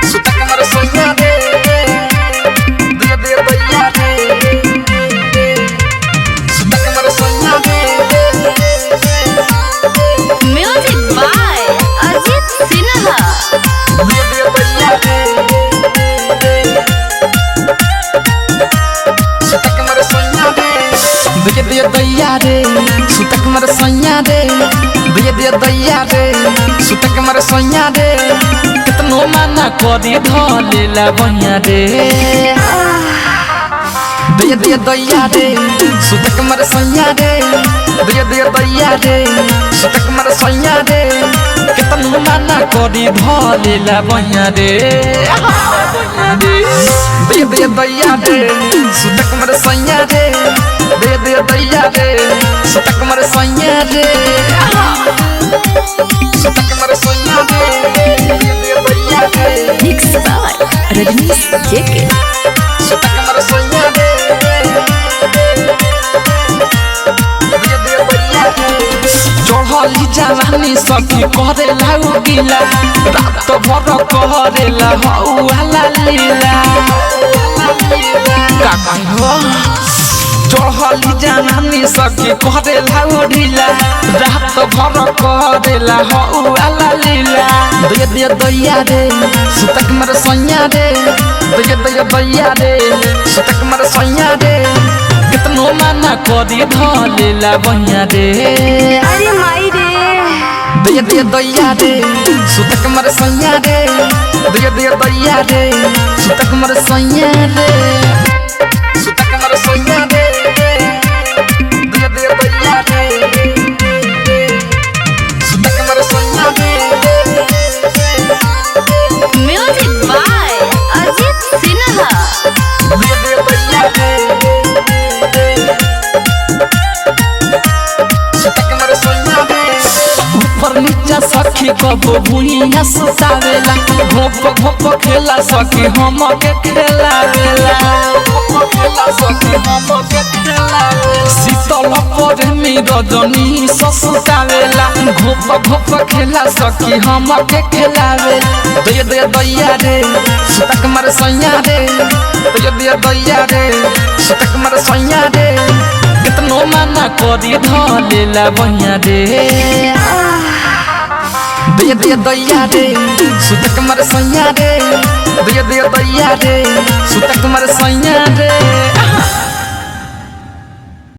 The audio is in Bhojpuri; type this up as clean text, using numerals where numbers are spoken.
सुतक मर सोया रे दिया दिया दैया रे सुतक मर सोया रे म्यूजिक बाय अजीत सिन्हा दिया दिया दैया रे सुतक मर सोया रे दिया दिया दैया रे सुतक मर सोया रे दिया दिया दैया रे सुतक मर सोया रे कितनो माना करी धलेला बनिया रे दिया दिया दैया रे सुतक मर सोया रे दिया दिया दैया रे सुतक मर सोया रे कितनो माना करी धलेला बनिया रे दिया दिया दैया रे सुतक मर सोया रे दिया दिया दैया रे सुतक मर सोया रे सुतक मर सोया रे दिया दिया दैया रे मिक्स बाय रजनीश जेके सुतक मर सोया रे दिया दिया दैया रे चढ़ली जवानी सखी करे लाउ गिला रात भर करेला हौला लीला का हो चढ़ली जवानी सखी करे लाउ ढीला रात भर करेला हौला लीला दिया दिया दैया रे सुतक मर सोया रे दिया दिया दैया रे सुतक मर सोया रे कितनो माना करी धलेला बनिया रे अरे माई रे दिया दिया दैया रे सुतक मर सोया रे दिया दिया दैया रे सुतक मर सोया रे सुतक मर सोया रे दिया दिया दैया रे सुतक मर सोया रे म्यूजिक बाय अजीत सिन्हा दिया दिया दैया रे सुतक मर सोया रे ऊपर नीचा सखी कबो भुइया सुतावेला घोप घोप खेला सखी हम के खेलावेला खेला सखी हम के खेलावेला शीतल पर रजनी ससुतावेला घोप घोप खेला सखी हम के खेलावेला दिया दिया दैया रे सुतक मर सोया रे दिया दिया दैया रे सुतक मर सोया रे कितनो माना करी धलेला बनिया रे दिया दिया दैया रे सुतक मर सोया रे दिया दिया दैया रे सुतक मर सोया रे